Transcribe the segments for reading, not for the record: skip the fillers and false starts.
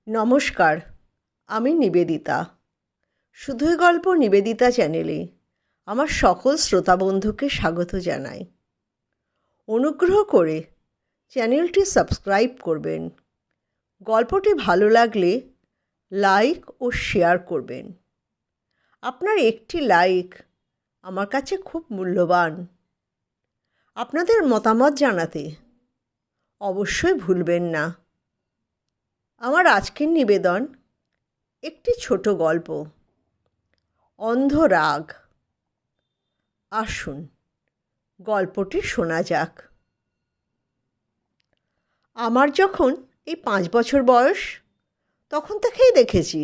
নমস্কার, আমি নিবেদিতা। শুধুই গল্প নিবেদিতা চ্যানেলে আমার সকল শ্রোতা বন্ধুকে স্বাগত জানাই। অনুগ্রহ করে চ্যানেলটি সাবস্ক্রাইব করবেন। গল্পটি ভালো লাগলে লাইক ও শেয়ার করবেন। আপনার একটি লাইক আমার কাছে খুব মূল্যবান। আপনাদের মতামত জানাতে অবশ্যই ভুলবেন না। আমার আজকের নিবেদন একটি ছোট গল্প, অন্ধ রাগ। আসুন গল্পটি শোনা যাক। আমার যখন এই 5 বছর বয়স, তখন থেকেই দেখেছি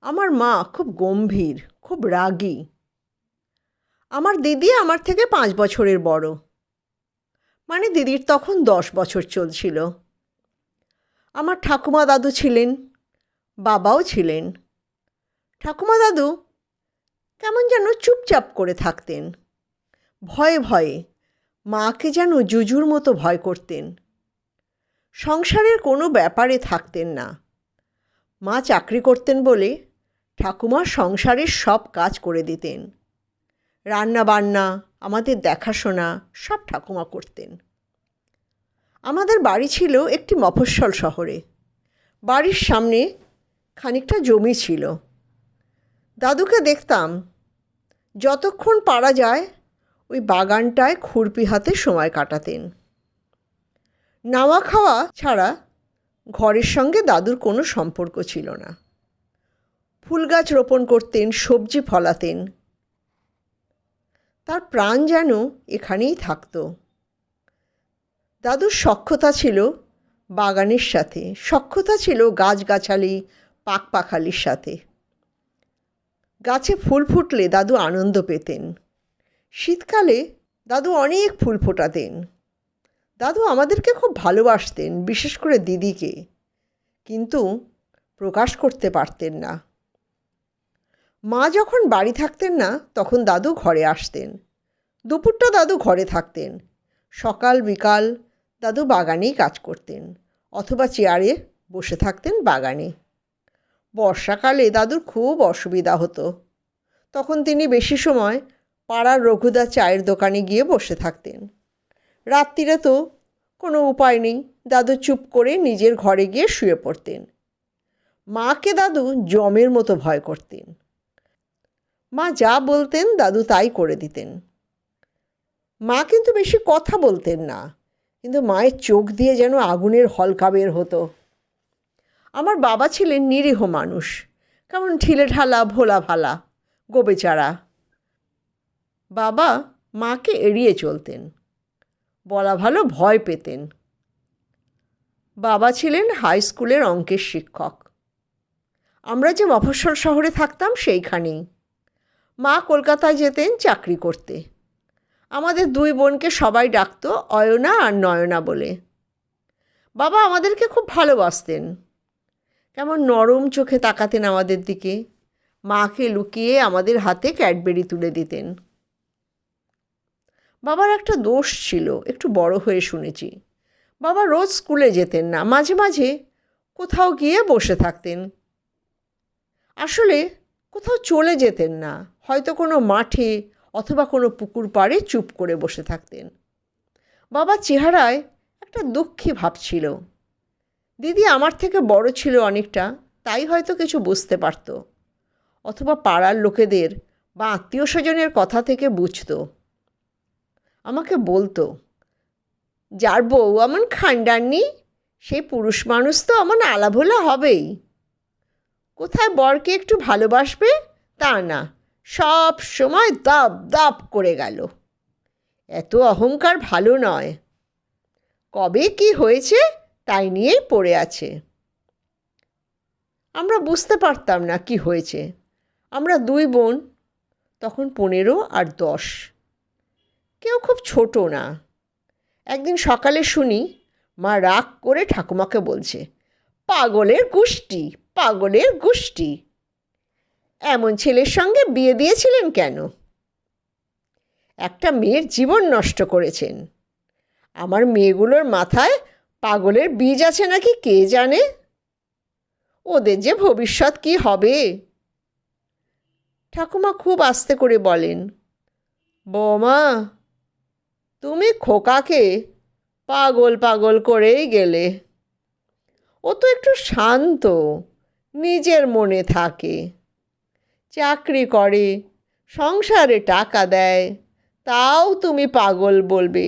আমার মা খুব গম্ভীর, খুব রাগী। আমার দিদি আমার থেকে 5 বছরের বড়, মানে দিদির তখন 10 বছর চলছিল। আমার ঠাকুমা দাদু ছিলেন, বাবাও ছিলেন। ঠাকুমা দাদু কেমন যেন চুপচাপ করে থাকতেন, ভয়ে ভয়ে মাকে যেন জুজুর মতো ভয় করতেন। সংসারের কোনো ব্যাপারে থাকতেন না। মা চাকরি করতেন বলে ঠাকুমা সংসারের সব কাজ করে দিতেন। রান্না বান্না, আমাদের দেখাশোনা সব ঠাকুমা করতেন। আমাদের বাড়ি ছিল একটি মফস্বল শহরে। বাড়ির সামনে খানিকটা জমি ছিল। দাদুকে দেখতাম যতক্ষণ পারা যায় ওই বাগানটায় খুরপি হাতে সময় কাটাতেন। নাওয়া খাওয়া ছাড়া ঘরের সঙ্গে দাদুর কোনো সম্পর্ক ছিল না। ফুল গাছ রোপণ করতেন, সবজি ফলাতেন। তার প্রাণ যেন এখানেই থাকত। দাদুর সখ্যতা ছিল বাগানের সাথে, সখ্যতা ছিল গাছগাছালি, পাখপাখালির সাথে। গাছে ফুল ফুটলে দাদু আনন্দ পেতেন। শীতকালে দাদু অনেক ফুল ফোটাতেন। দাদু আমাদেরকে খুব ভালোবাসতেন, বিশেষ করে দিদিকে, কিন্তু প্রকাশ করতে পারতেন না। মা যখন বাড়ি থাকতেন না তখন দাদু ঘরে আসতেন। দুপুরটা দাদু ঘরে থাকতেন। সকাল বিকাল দাদু বাগানেই কাজ করতেন, অথবা চেয়ারে বসে থাকতেন বাগানে। বর্ষাকালে দাদুর খুব অসুবিধা হতো। তখন তিনি বেশি সময় পাড়ার রঘুদা চায়ের দোকানে গিয়ে বসে থাকতেন। রাত্রিরে তো কোনো উপায় নেই, দাদু চুপ করে নিজের ঘরে গিয়ে শুয়ে পড়তেন। মাকে দাদু যমের মতো ভয় করতেন। মা যা বলতেন দাদু তাই করে দিতেন। মা কিন্তু বেশি কথা বলতেন না, কিন্তু মায়ের চোখ দিয়ে যেন আগুনের হলকা বের হতো। আমার বাবা ছিলেন নিরীহ মানুষ, কেমন ঢিলেঢালা, ভোলা ভালা, গোবেচারা। বাবা মাকে এড়িয়ে চলতেন, বলা ভালো ভয় পেতেন। বাবা ছিলেন হাই স্কুলের অঙ্কের শিক্ষক। আমরা যে মফস্বল শহরে থাকতাম সেইখানেই। মা কলকাতায় যেতেন চাকরি করতে। আমাদের 2 বোনকে সবাই ডাকত অয়না আর নয়না বলে। বাবা আমাদেরকে খুব ভালোবাসতেন। কেমন নরম চোখে তাকাতেন আমাদের দিকে। মাকে লুকিয়ে আমাদের হাতে ক্যাডবেরি তুলে দিতেন। বাবার একটা দোষ ছিল, একটু বড় হয়ে শুনেছি। বাবা রোজ স্কুলে যেতেন না, মাঝে মাঝে কোথাও গিয়ে বসে থাকতেন। আসলে কোথাও চলে যেতেন না, হয়তো কোনো মাঠে অথবা কোনো পুকুর পাড়ে চুপ করে বসে থাকতেন। বাবার চেহারায় একটা দুঃখী ভাব ছিল। দিদি আমার থেকে বড় ছিল অনেকটা, তাই হয়তো কিছু বুঝতে পারত, অথবা পাড়ার লোকেদের বা আত্মীয় স্বজনের কথা থেকে বুঝত। আমাকে বলতো, যার বউ এমন খান্ডাননি সেই পুরুষ মানুষ তো এমন আলাভোলা হবেই। কোথায় বরকে একটু ভালোবাসবে তা না, সব সময় দাপ দাপ করে গেল। এত অহংকার ভালো নয়। কবে কি হয়েছে তাই নিয়েই পড়ে আছে। আমরা বুঝতে পারতাম না কি হয়েছে। আমরা 2 বোন, তখন 15 আর 10। কেউ খুব ছোট না। একদিন সকালে শুনি মা রাগ করে ঠাকুমাকে বলছে, পাগলের গোষ্ঠী, পাগলের গোষ্ঠী, এমন ছেলের সঙ্গে বিয়ে দিয়েছিলেন কেন? একটা মেয়ের জীবন নষ্ট করেছেন। আমার মেয়েগুলোর মাথায় পাগলের বীজ আছে নাকি কে জানে। ওদের যে ভবিষ্যৎ কি হবে। ঠাকুমা খুব আস্তে করে বলেন, বৌমা, তুমি খোকাকে পাগল পাগল করেই গেলে। ও তো একটু শান্ত, নিজের মনে থাকে, চাকরি করে, সংসারে টাকা দেয়, তাও তুমি পাগল বলবে।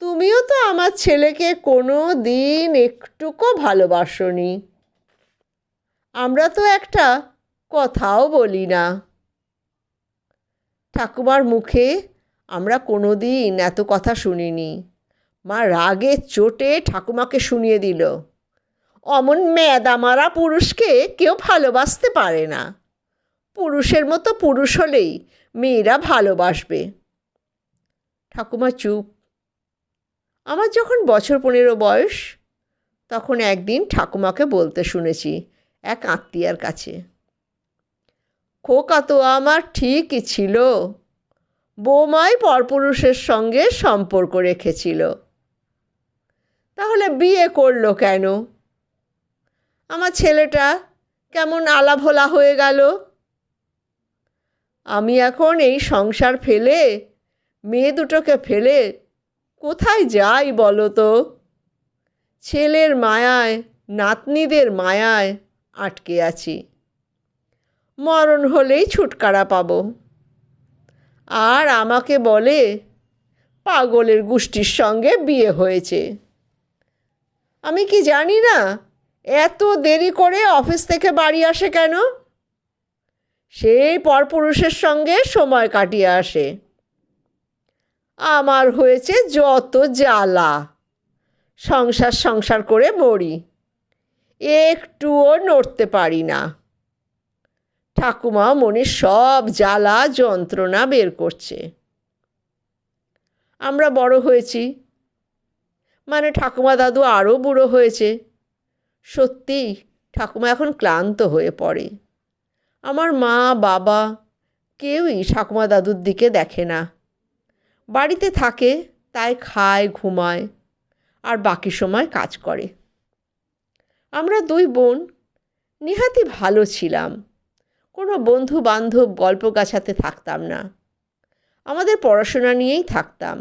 তুমিও তো আমার ছেলেকে কোনো দিন একটুকু ভালোবাসোনি। আমরা তো একটা কথাও বলি না। ঠাকুমার মুখে আমরা কোনো দিন এত কথা শুনিনি। মা রাগে চোটে ঠাকুমাকে শুনিয়ে দিল, অমন মেদামারা পুরুষকে কেউ ভালোবাসতে পারে না। পুরুষের মতো পুরুষ হলেই মেয়েরা ভালোবাসবে। ঠাকুমা চুপ। আমার যখন বছর 15 বয়স, তখন একদিন ঠাকুমাকে বলতে শুনেছি এক আত্মীয়ার কাছে, খোকা তো আমার ঠিকই ছিল, বৌমাই পরপুরুষের সঙ্গে সম্পর্ক রেখেছিল, তাহলে বিয়ে করলো কেন? আমার ছেলেটা কেমন আলাভোলা হয়ে গেল। আমি এখন এই সংসার ফেলে, মেয়ে দুটোকে ফেলে কোথায় যাই বলো তো? ছেলের মায়ায়, নাতনিদের মায়ায় আটকে আছি। মরণ হলেই ছুটকারা পাবো। আর আমাকে বলে পাগলের গোষ্ঠীর সঙ্গে বিয়ে হয়েছে। আমি কি জানি না এত দেরি করে অফিস থেকে বাড়ি আসে কেন? সেই পরপুরুষের সঙ্গে সময় কাটিয়ে আসে। আমার হয়েছে যত জ্বালা, সংসার সংসার করে মরি, একটুও নড়তে পারি না। ঠাকুমা মনে সব জ্বালা যন্ত্রণা বের করছে। আমরা বড় হয়েছি, মানে ঠাকুমা দাদু আরও বুড়ো হয়েছে। সত্যি ঠাকুমা এখন ক্লান্ত হয়ে পড়ে। আমার মা বাবা কেউই ঠাকুমা দাদুর দিকে দেখে না। বাড়িতে থাকে, তাই খায়, ঘুমায়, আর বাকি সময় কাজ করে। আমরা 2 বোন নিহাতি ভালো ছিলাম। কোনো বন্ধু বান্ধব গল্প গাছাতে থাকতাম না। আমাদের পড়াশোনা নিয়েই থাকতাম।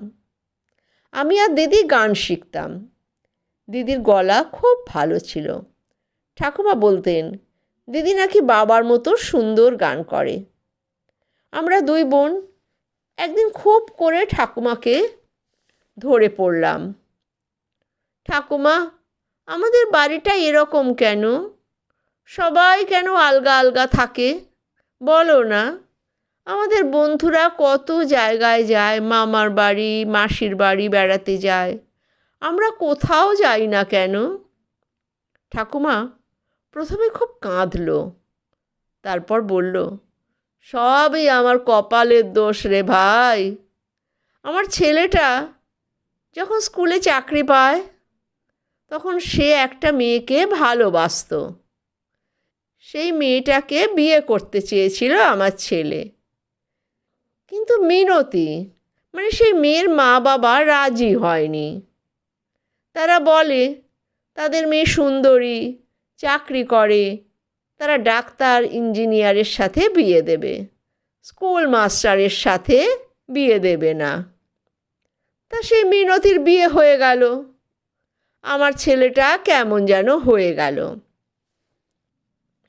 আমি আর দিদি গান শিখতাম। দিদির গলা খুব ভালো ছিল। ঠাকুমা বলতেন দিদি নাকি বাবার মতো সুন্দর গান করে। আমরা 2 বোন একদিন খুব করে ঠাকুমাকে ধরে পড়লাম, ঠাকুমা, আমাদের বাড়িটা এরকম কেন? সবাই কেন আলগা আলগা থাকে বলো না? আমাদের বন্ধুরা কত জায়গায় যায়, মামার বাড়ি, মাসির বাড়ি বেড়াতে যায়, আমরা কোথাও যাই না কেন? ঠাকুমা প্রথমে খুব কাঁদলো, তারপর বলল, সবই আমার কপালের দোষ রে ভাই। আমার ছেলেটা যখন স্কুলে চাকরি পায়, তখন সে একটা মেয়েকে ভালোবাসতো। সেই মেয়েটাকে বিয়ে করতে চেয়েছিল আমার ছেলে, কিন্তু মিনতি, মানে সেই মেয়ের মা বাবা রাজি হয়নি। তারা বলে তাদের মেয়ে সুন্দরী, চাকরি করে, তারা ডাক্তার ইঞ্জিনিয়ারের সাথে বিয়ে দেবে, স্কুল মাস্টারের সাথে বিয়ে দেবে না। তা সেই মিনতির বিয়ে হয়ে গেল। আমার ছেলেটা কেমন যেন হয়ে গেল।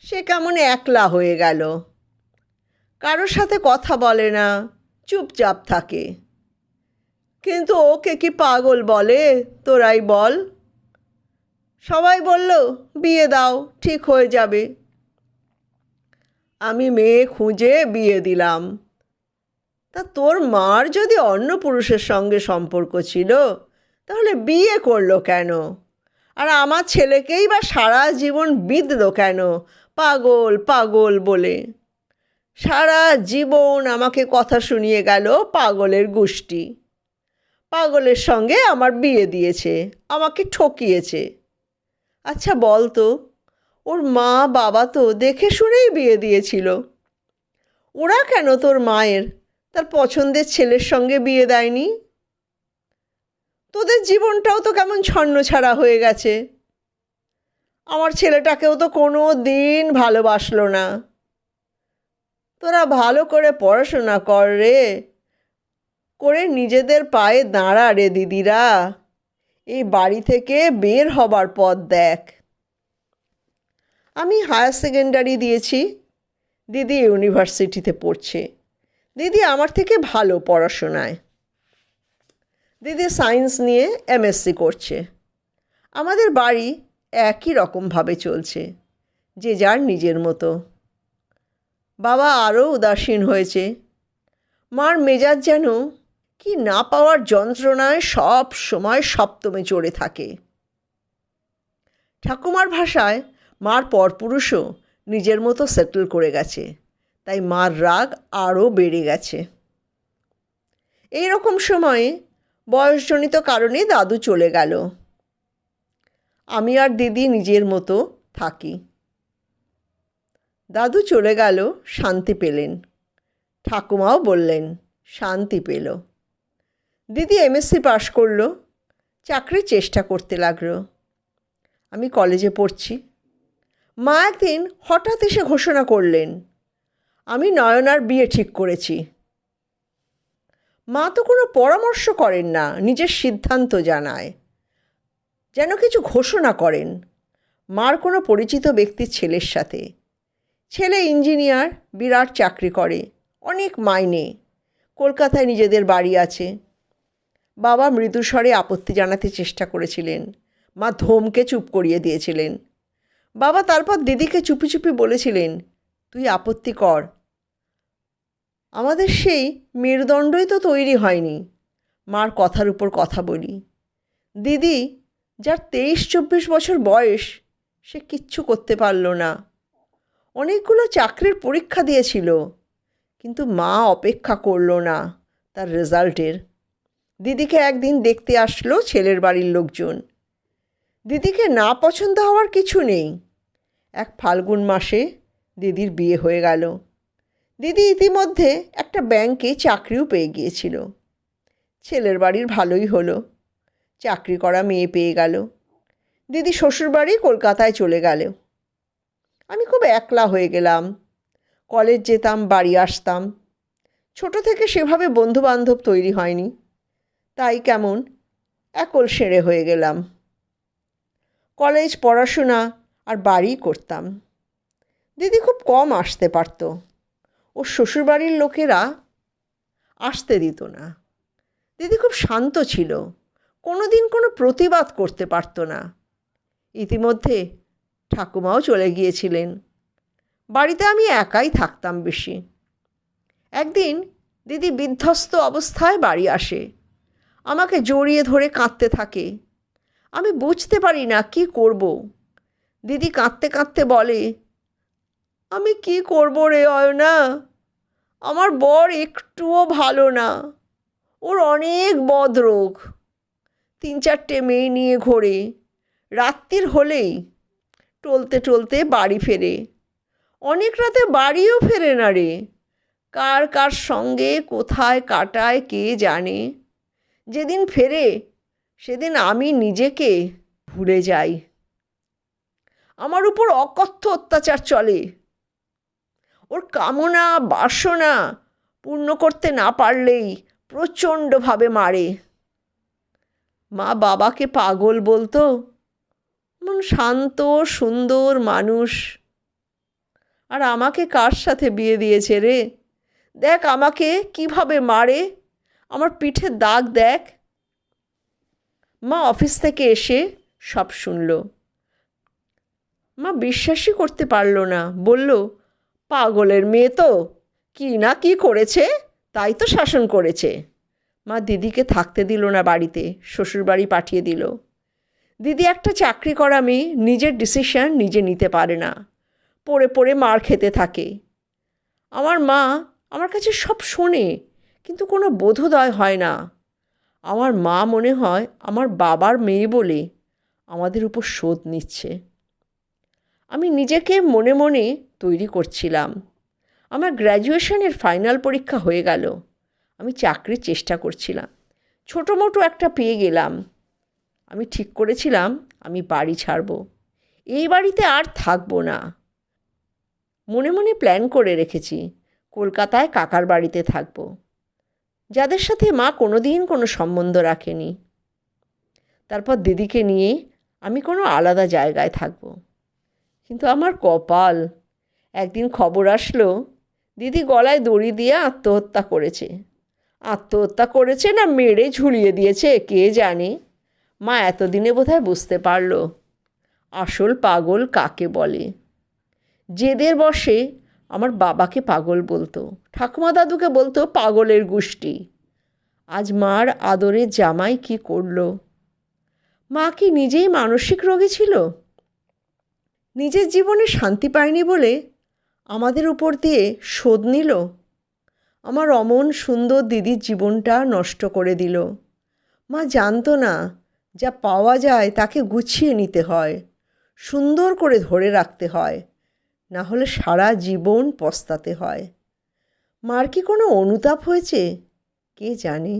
সে কেমন একলা হয়ে গেল, কারোর সাথে কথা বলে না, চুপচাপ থাকে। কিন্তু ওকে কি পাগল বলে তোরাই বল? সবাই বলল বিয়ে দাও, ঠিক হয়ে যাবে। আমি মেয়ে খুঁজে বিয়ে দিলাম। তা তোর মার যদি অন্য পুরুষের সঙ্গে সম্পর্ক ছিল, তাহলে বিয়ে করলো কেন? আর আমার ছেলেকেই বা সারা জীবন বিঁধল কেন পাগল পাগল বলে? সারা জীবন আমাকে কথা শুনিয়ে গেল পাগলের গোষ্ঠী। পাগলের সঙ্গে আমার বিয়ে দিয়েছে, আমাকে ঠকিয়েছে। আচ্ছা বল তো, ওর মা বাবা তো দেখে শুনেই বিয়ে দিয়েছিল। ওরা কেন তোর মায়ের তার পছন্দের ছেলের সঙ্গে বিয়ে দেয়নি? তোদের জীবনটাও তো কেমন ছন্নছাড়া হয়ে গেছে। আমার ছেলেটাকেও তো কোনো দিন ভালোবাসলো না। তোরা ভালো করে পড়াশোনা কর রে, করে নিজেদের পায়ে দাঁড়া রে দিদিরা, এই বাড়ি থেকে বের হবার পথ দেখ। আমি হায়ার সেকেন্ডারি দিয়েছি, দিদি ইউনিভার্সিটিতে পড়ছে। দিদি আমার থেকে ভালো পড়াশোনায়। দিদি সায়েন্স নিয়ে এমএসসি করছে। আমাদের বাড়ি একই রকমভাবে চলছে, যে যার নিজের মতো। বাবা আরও উদাসীন হয়েছে। মার মেজাজ যেন কি না পাওয়ার যন্ত্রণায় সব সময় সপ্তমে চড়ে থাকে। ঠাকুমার ভাষায় মার পরপুরুষও নিজের মতো সেটেল করে গেছে, তাই মার রাগ আরও বেড়ে গেছে। এই রকম সময়ে বয়সজনিত কারণে দাদু চলে গেল। আমি আর দিদি নিজের মতো থাকি। দাদু চলে গেল, শান্তি পেলেন। ঠাকুমাও বললেন শান্তি পেল। দিদি এমএসসি পাশ করলো, চাকরির চেষ্টা করতে লাগলো। আমি কলেজে পড়ছি। মা একদিন হঠাৎ এসে ঘোষণা করলেন আমি নয়নার বিয়ে ঠিক করেছি। মা তো কোনো পরামর্শ করেন না, নিজের সিদ্ধান্ত জানায়, যেন কিছু ঘোষণা করেন। মার কোনো পরিচিত ব্যক্তির ছেলের সাথে। ছেলে ইঞ্জিনিয়ার, বিরাট চাকরি করে, অনেক মাইনে, কলকাতায় নিজেদের বাড়ি আছে। বাবা মৃদুস্বরে আপত্তি জানাতে চেষ্টা করেছিলেন, মা ধমকে চুপ করিয়ে দিয়েছিলেন। বাবা তারপর দিদিকে চুপি চুপি বলেছিলেন তুই আপত্তি কর, আমাদের সেই মেরুদণ্ডই তো তৈরি হয়নি। মার কথার উপর কথা বলি। দিদি, যার 23-24 বছর বয়স, সে কিচ্ছু করতে পারল না। অনেকগুলো চাকরির পরীক্ষা দিয়েছিল, কিন্তু মা অপেক্ষা করল না তার রেজাল্টের। দিদিকে একদিন দেখতে আসলো ছেলের বাড়ির লোকজন। দিদিকে না পছন্দ হওয়ার কিছু নেই। এক ফাল্গুন মাসে দিদির বিয়ে হয়ে গেল। দিদি ইতিমধ্যে একটা ব্যাংকে চাকরিও পেয়ে গিয়েছিল। ছেলের বাড়ির ভালোই হলো, চাকরি করা মেয়ে পেয়ে গেল। দিদি শ্বশুরবাড়ি কলকাতায় চলে গেল। আমি খুব একলা হয়ে গেলাম। কলেজ যেতাম, বাড়ি আসতাম। ছোট থেকে সেভাবে বন্ধুবান্ধব তৈরি হয়নি, তাই কেমন একল সেরে হয়ে গেলাম। কলেজ, পড়াশোনা আর বাড়ি করতাম। দিদি খুব কম আসতে পারত। ওর শ্বশুরবাড়ির লোকেরা আসতে দিত না। দিদি খুব শান্ত ছিল, কোনো দিন কোনো প্রতিবাদ করতে পারত না। ইতিমধ্যে ঠাকুমাও চলে গিয়েছিলেন। বাড়িতে আমি একাই থাকতাম বেশি। একদিন দিদি বিধ্বস্ত অবস্থায় বাড়ি আসে, আমাকে জড়িয়ে ধরে কাঁদতে থাকে। আমি বুঝতে পারি না কি করব। দিদি কাঁদতে কাঁদতে বলে আমি কি করব রে অয়না, আমার বর একটুও ভালো না, ওর অনেক বদরোগ, 3-4টে মেয়ে নিয়ে ঘোরে, রাত্রির হলেই টলতে টলতে বাড়ি ফেরে, অনেক রাতে বাড়িও ফেরে না রে, কার কার সঙ্গে কোথায় কাটায় কে জানে। যেদিন ফেরে সেদিন আমি নিজেকে ভুলে যাই। আমার উপর অকথ্য অত্যাচার চলে। ওর কামনা বাসনা পূর্ণ করতে না পারলেই প্রচণ্ডভাবে মারে। মা বাবাকে পাগল বলতো, এমন শান্ত সুন্দর মানুষ, আর আমাকে কার সাথে বিয়ে দিয়েছে রে? দেখ আমাকে কিভাবে মারে, আমার পিঠে দাগ দেখ। মা অফিস থেকে এসে সব শুনল। মা বিশ্বাসই করতে পারল না, বলল পাগলের মেয়ে তো, কি না কি করেছে, তাই তো শাসন করেছে। মা দিদিকে থাকতে দিল না বাড়িতে, শ্বশুরবাড়ি পাঠিয়ে দিল। দিদি একটা চাকরি করা মেয়ে, নিজের ডিসিশন নিজে নিতে পারে না, পড়ে পড়ে মার খেতে থাকে। আমার মা আমার কাছে সব শোনে, কিন্তু কোনো বোধোদয় হয় না। আমার মা মনে হয় আমার বাবার মেয়ে বলে আমাদের উপর শোধ নিচ্ছে। আমি নিজেকে মনে মনে তৈরি করছিলাম। আমার গ্র্যাজুয়েশনের ফাইনাল পরীক্ষা হয়ে গেল। আমি চাকরির চেষ্টা করছিলাম, ছোটো মোটো একটা পেয়ে গেলাম। আমি ঠিক করেছিলাম আমি বাড়ি ছাড়ব, এই বাড়িতে আর থাকবো না। মনে মনে প্ল্যান করে রেখেছি কলকাতায় কাকার বাড়িতে থাকবো, যাদের সাথে মা কোনোদিন কোনো সম্বন্ধ রাখেনি। তারপর দিদিকে নিয়ে আমি কোনো আলাদা জায়গায় থাকবো। কিন্তু আমার কপাল, একদিন খবর আসলো দিদি গলায় দড়ি দিয়ে আত্মহত্যা করেছে। আত্মহত্যা করেছে না মেরে ঝুলিয়ে দিয়েছে কে জানে। মা এতদিনে বোধহয় বুঝতে পারল আসল পাগল কাকে বলে। জেদের বশে আমার বাবাকে পাগল বলতো, ঠাকুমা দাদুকে বলতো পাগলের গোষ্ঠী। আজ মার আদরের জামাই কি করলো? মা কি নিজেই মানসিক রোগী ছিল? নিজের জীবনে শান্তি পায়নি বলে আমাদের উপর দিয়ে শোধ নিল? আমার অমন সুন্দর দিদির জীবনটা নষ্ট করে দিল। মা জানতো না যা পাওয়া যায় তাকে গুছিয়ে নিতে হয়, সুন্দর করে ধরে রাখতে হয়, না হলে সারা জীবন পস্তাতে হয়। মার কি কোনো অনুতাপ হয়েছে কে জানে।